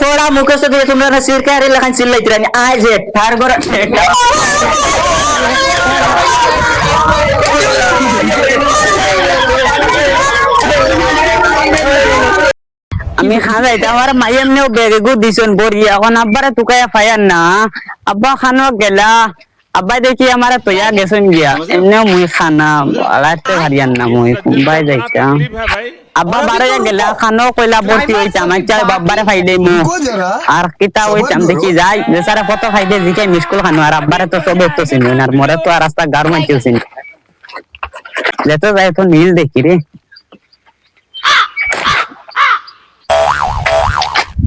ফোড়া মুখস্থ দিয়ে তোমরা না সিরকারি লেখান চিল্লাইতে রানি আই যে তার ঘর আমি খাওয়াইতে আমার মাই এমনিও বেগে গু দিছন বড়ি এখন আব্বারে তুকায়া ফায়ার না আব্বা খানো গেলা আব্বাই দেখি আমার তৈয়া গেছেন গিয়া এমনিও মুই খানা আলাইতে ভারিয়ান না মুই কুম্বাই যাইতা আব্বা বারে গেলা খানো কইলা ভর্তি হইছে আমার চাই বাবারে ফাইদে মু আর কিতা হইছে আমি দেখি যাই বেচারা কত ফাইদে দিকে মিস্কুল খানো আর আব্বারে তো সব তো চিনি আর মরে তো আর রাস্তা গার মাইতে চিনি যেতে যাই তো নীল দেখি রে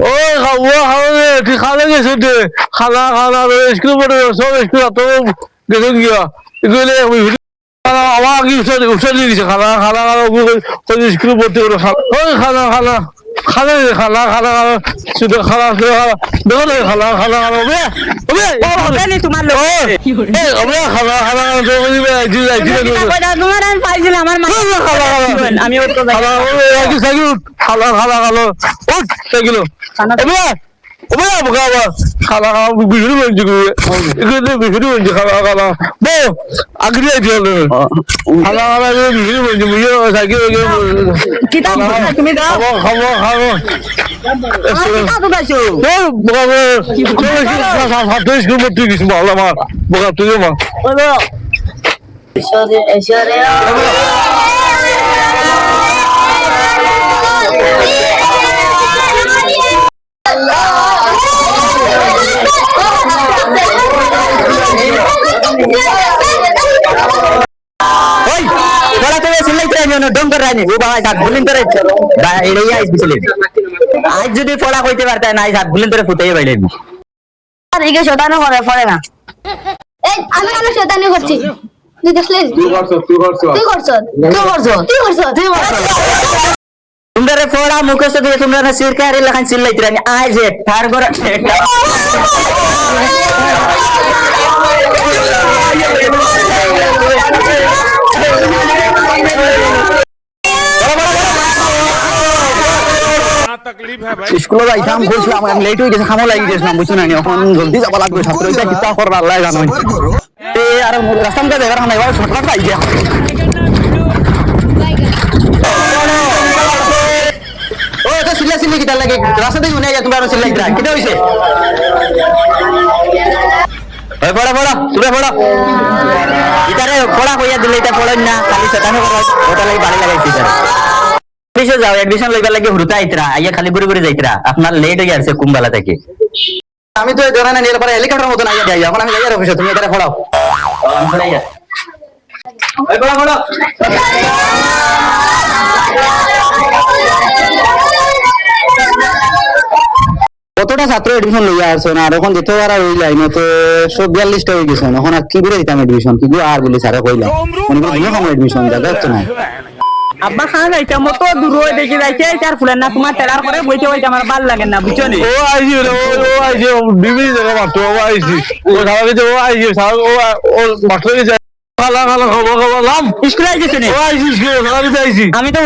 ও খাওয়া খাওয়া তুই খালে গেছো তুই খালা খালা স্কুল পড়ে সব স্কুল তো গেছো গিয়া এগুলো আমার কি উৎসাহ দিয়ে দিছে খালা খালা খালা স্কুল পড়তে করে খালা খালা খালা খালা খালা খালা শুধু খালা খালা দেখো না খালা খালা খালা হবে হবে তোমার লোক হবে খালা খালা তোমার আমি পাইছিলাম আমার মা আমি ওর তো খালা খালা খালা খালা উঠ সাইকেল ওবে বাবা খালা খালা বিহুরি বঞ্জি করে এগুলো বিহুরি বঞ্জি খালা খালা বো আগরি আইছিল খালা খালা বিহুরি বঞ্জি মুই সাইকেল কি দাম তুমি দাও খাবো খাবো কিতা তো গাইছো ও বাবা সাতশ কিলো মত কিছু ভালো আমার বাবা তুই মা ওলো এসরে এসরে আজ যদি পড়া কইতে পারতে না আজ হাত ভুলেন তোরে ফুটাই বাইলেন এদিকে শতানো করে পড়ে না এই আমি কেন শতানি করছি তুই দেখলি তুই করছ তোমরা পড়া মুখস্থ দিয়ে তোমরা না সিরকারি লেখান চিল্লাইতে রানি আই যে তার ঘর স্কুলে যাইতাম বলছিলাম আমি লেট হয়ে গেছে খামো লাগি গেছিলাম বুঝছো না এখন জলদি যাব লাগবে ছাত্র এটা কিতা করবে আল্লাহ জানে আর রাস্তা মধ্যে দেখার নাই এবার শর্টকাট পাই গিয়া ও এটা সিল্লা সিল্লি কিতা লাগে রাস্তা দিয়ে উনি তোমরা সিল্লাই দিরা কিতা হইছে ওই পড়া পড়া তুই পড়া ইতারে পড়া কইয়া দিলে এটা পড়েন না খালি শতানো করে ওটা লাগি বাড়ি লাগাইছি স্যার এডমিশন যাও এডমিশন লইবার লাগে হুরুতা আইতরা আইয়া খালি ঘুরে ঘুরে যাইতরা আপনার লেট হয়ে যাচ্ছে কুম্বালা থেকে আমি তো জানা না নিলে পরে হেলিকপ্টার মতন আইয়া যাই এখন আমি যাই অফিসে তুমি এটারে পড়াও আমি পড়াই যা ওই পড়া পড়া কতটা ছাত্র এডমিশন লইয়া আসছে না আর এখন যেতে পারা ওই লাইন তো 142টা হয়ে গেছে এখন আর কি করে দিতাম এডমিশন কি আর বলি স্যার কইলাম মানে এডমিশন জায়গা হচ্ছে না আব্বা খান যাইতাম তো দূর হয়ে দেখি যাইছে চার ফুলেন না তোমার টেলার করে বইতে বইতে আমার ভালো লাগে না বুঝছো নি ও আইজি ও আইজি বিবি জায়গা মাত্র ও আইজি ও খাওয়া গেছে ও আইজি ও মাত্র গেছে খালা খালা খাবো খাবো নাম স্কুলে আইছে নি ও আইজি স্কুলে খাওয়া গেছে আইজি আমি তো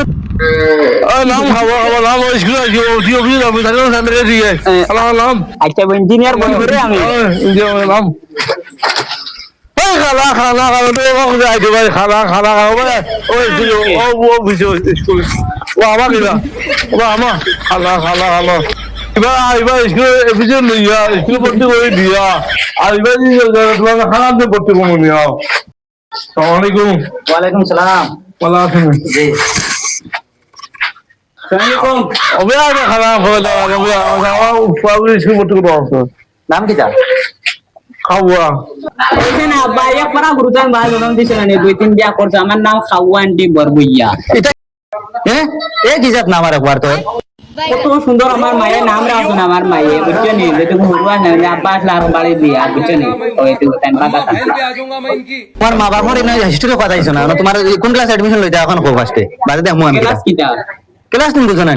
নাম খাবো খাবো নাম স্কুলে আইজি ও দিও বিয়ে যাবে তাহলে সামনে দিয়ে খালা নাম আচ্ছা ইঞ্জিনিয়ার বল করে আমি ইঞ্জিনিয়ার নাম খালা খালা খালা তো ও যাই দিবা খালা খালা খাবো ওই ও ও ভিডিও স্কুল ও আমার দিবা ও আমার খালা খালা খালা এবার স্কুলে এফিসিয়েন্ট লইয়া স্কুলে ভর্তি করে দিয়া আর এবার তোমার খানাতে ভর্তি করে নিও আসসালামু আলাইকুম ওয়ালাইকুম সালাম ওয়ালা আছেন জি সালামালাইকুম ওবে আর খানা হলো ওবে আমার পাবলিক স্কুল ভর্তি করে দাও নাম কি তা খাওয়া এখানে আব্বা এক পড়া গুরুদান ভাই জন্ম দিছে না দুই তিন বিয়া করছে আমার নাম খাওয়া আন্টি বরবইয়া এটা হ্যাঁ এ কি জাত নাম আর একবার তো কত সুন্দর আমার মায়ের নাম রাখো না আমার মায়ে বুঝছো নি যেটু ঘুরবা না আব্বা আসলে আর বাড়ি দিয়া বুঝছো নি ওই তো টাইম বাবা তোমার মা বাবার না হিস্ট্রি কথা আইছো না তোমার কোন ক্লাস এডমিশন লইতা এখন কো ফার্স্টে বাজে দেখমু আমি ক্লাস কিটা ক্লাস তুমি বুঝো না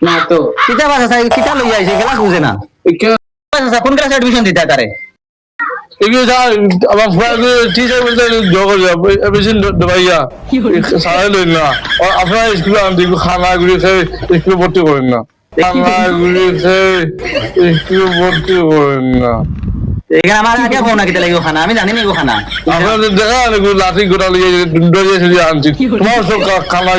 না তো কিটা বাজে কিটা লই আইছে ক্লাস বুঝে না কোন ক্লাস এডমিশন দিতা তারে এগুলো আমার ফ্রেন্ড টিচার বলতে যোগ এবিসিন দবাইয়া সারা লইন না আপনারা স্কুলে আমি দেখবো খানা গুলি খেয়ে স্কুলে ভর্তি করেন না খানা গুলিছে স্কুলে ভর্তি করেন না এখানে আমার আগে ফোন নাকি তাহলে খানা আমি জানি না খানা আপনাদের দেখা লাঠি গোটা লিয়ে ডরিয়ে আনছি তোমার সব খানা